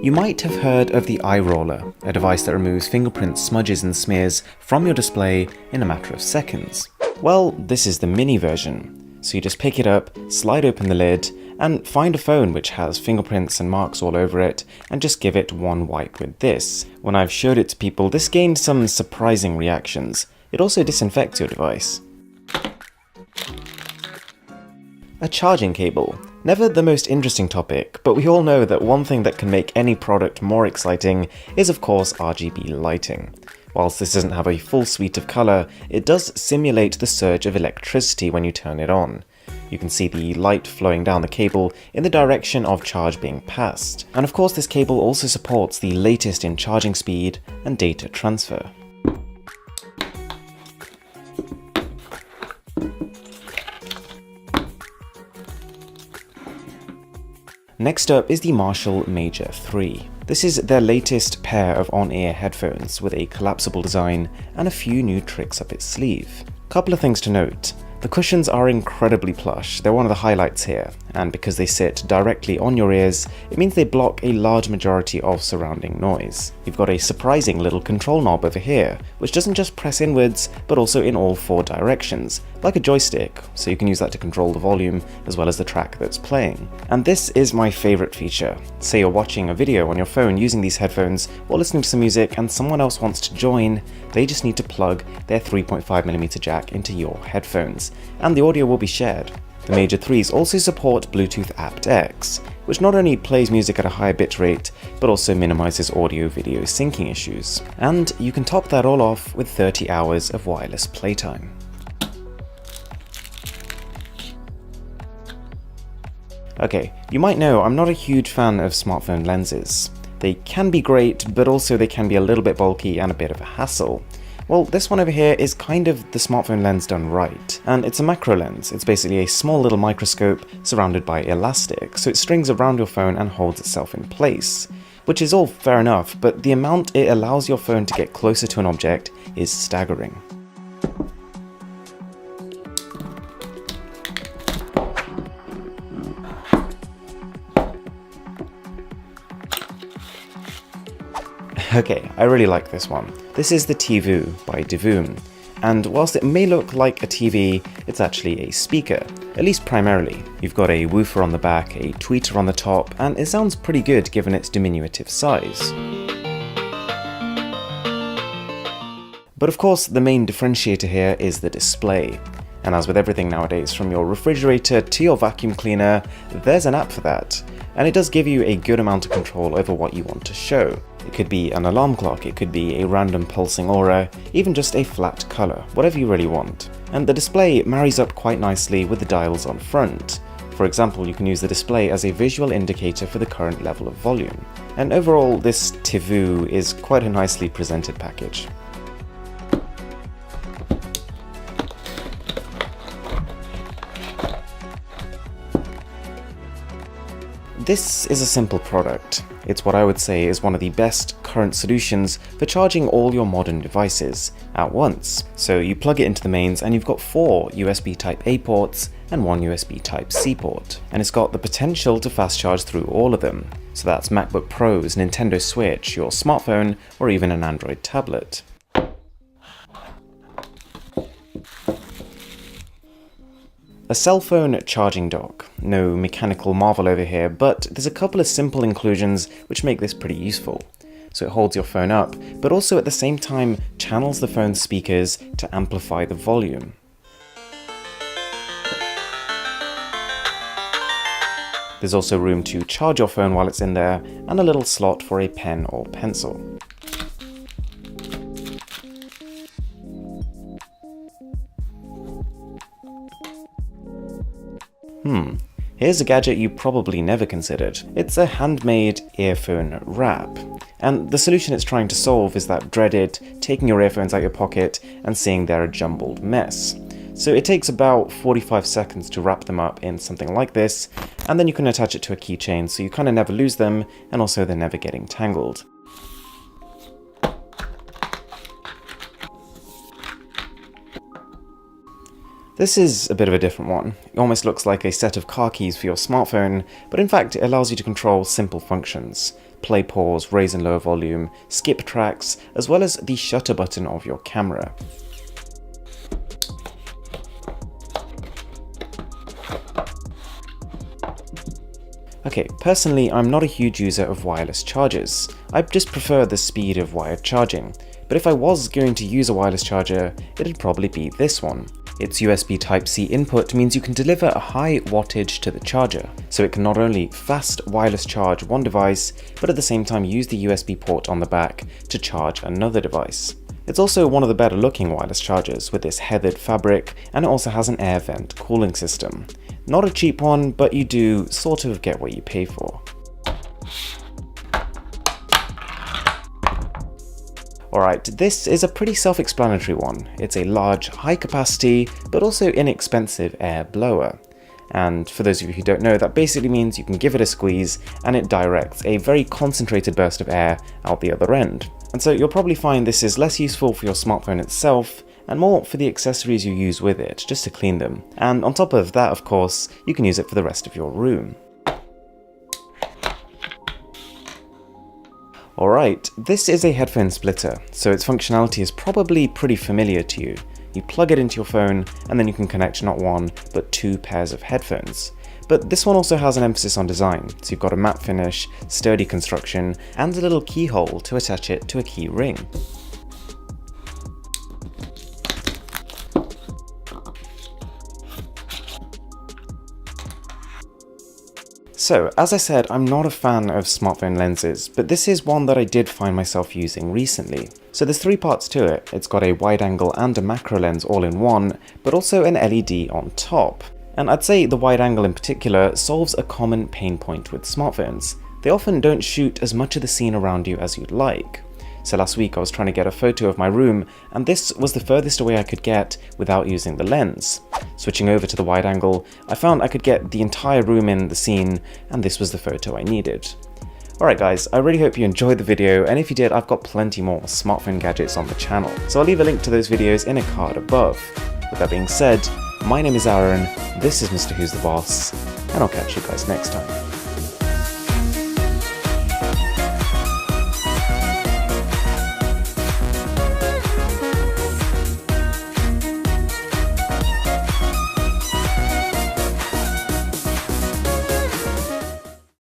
You might have heard of the eye roller, a device that removes fingerprint smudges and smears from your display in a matter of seconds. Well, this is the mini version. So you just pick it up, slide open the lid, and find a phone which has fingerprints and marks all over it, and just give it one wipe with this. When I've showed it to people, this gained some surprising reactions. It also disinfects your device. A charging cable. Never the most interesting topic, but we all know that one thing that can make any product more exciting is of course RGB lighting. Whilst this doesn't have a full suite of colour, it does simulate the surge of electricity when you turn it on. You can see the light flowing down the cable in the direction of charge being passed. And of course this cable also supports the latest in charging speed and data transfer. Next up is the Marshall Major 3. This is their latest pair of on-ear headphones with a collapsible design and a few new tricks up its sleeve. Couple of things to note. The cushions are incredibly plush, they're one of the highlights here, and because they sit directly on your ears, it means they block a large majority of surrounding noise. You've got a surprising little control knob over here, which doesn't just press inwards, but also in all four directions, like a joystick, so you can use that to control the volume as well as the track that's playing. And this is my favourite feature. Say you're watching a video on your phone using these headphones or listening to some music and someone else wants to join, they just need to plug their 3.5mm jack into your headphones, and the audio will be shared. The Major 3s also support Bluetooth aptX, which not only plays music at a higher bitrate, but also minimises audio-video syncing issues. And you can top that all off with 30 hours of wireless playtime. Okay, you might know I'm not a huge fan of smartphone lenses. They can be great, but also they can be a little bit bulky and a bit of a hassle. Well, this one over here is kind of the smartphone lens done right, and it's a macro lens. It's basically a small little microscope surrounded by elastic, so it strings around your phone and holds itself in place. Which is all fair enough, but the amount it allows your phone to get closer to an object is staggering. Okay, I really like this one. This is the TV by Devoom, and whilst it may look like a TV, it's actually a speaker, at least primarily. You've got a woofer on the back, a tweeter on the top, and it sounds pretty good given its diminutive size. But of course, the main differentiator here is the display. And as with everything nowadays, from your refrigerator to your vacuum cleaner, there's an app for that. And it does give you a good amount of control over what you want to show. It could be an alarm clock, it could be a random pulsing aura, even just a flat colour, whatever you really want. And the display marries up quite nicely with the dials on front. For example, you can use the display as a visual indicator for the current level of volume. And overall, this TV is quite a nicely presented package. This is a simple product. It's what I would say is one of the best current solutions for charging all your modern devices at once. So you plug it into the mains and you've got 4 USB Type-A ports and 1 USB Type-C port. And it's got the potential to fast charge through all of them. So that's MacBook Pros, Nintendo Switch, your smartphone, or even an Android tablet. A cell phone charging dock. No mechanical marvel over here, but there's a couple of simple inclusions which make this pretty useful. So it holds your phone up, but also at the same time channels the phone's speakers to amplify the volume. There's also room to charge your phone while it's in there, and a little slot for a pen or pencil. Here's a gadget you probably never considered. It's a handmade earphone wrap. And the solution it's trying to solve is that dreaded taking your earphones out your pocket and seeing they're a jumbled mess. So it takes about 45 seconds to wrap them up in something like this, and then you can attach it to a keychain so you kind of never lose them, and also they're never getting tangled. This is a bit of a different one. It almost looks like a set of car keys for your smartphone, but in fact it allows you to control simple functions. Play, pause, raise and lower volume, skip tracks, as well as the shutter button of your camera. Okay, personally I'm not a huge user of wireless chargers. I just prefer the speed of wired charging, but if I was going to use a wireless charger, it'd probably be this one. Its USB Type-C input means you can deliver a high wattage to the charger, so it can not only fast wireless charge one device, but at the same time use the USB port on the back to charge another device. It's also one of the better looking wireless chargers with this heathered fabric, and it also has an air vent cooling system. Not a cheap one, but you do sort of get what you pay for. Alright, this is a pretty self-explanatory one. It's a large, high capacity, but also inexpensive air blower. And for those of you who don't know, that basically means you can give it a squeeze and it directs a very concentrated burst of air out the other end. And so you'll probably find this is less useful for your smartphone itself, and more for the accessories you use with it, just to clean them. And on top of that, of course, you can use it for the rest of your room. Alright, this is a headphone splitter, so its functionality is probably pretty familiar to you. You plug it into your phone, and then you can connect not one, but two pairs of headphones. But this one also has an emphasis on design, so you've got a matte finish, sturdy construction, and a little keyhole to attach it to a key ring. So, as I said, I'm not a fan of smartphone lenses, but this is one that I did find myself using recently. So there's three parts to it. It's got a wide angle and a macro lens all in one, but also an LED on top. And I'd say the wide angle in particular solves a common pain point with smartphones. They often don't shoot as much of the scene around you as you'd like. So last week I was trying to get a photo of my room, and this was the furthest away I could get without using the lens. Switching over to the wide angle, I found I could get the entire room in the scene, and this was the photo I needed. Alright guys, I really hope you enjoyed the video, and if you did, I've got plenty more smartphone gadgets on the channel, so I'll leave a link to those videos in a card above. With that being said, my name is Aaron, this is Mr. Who's the Boss, and I'll catch you guys next time.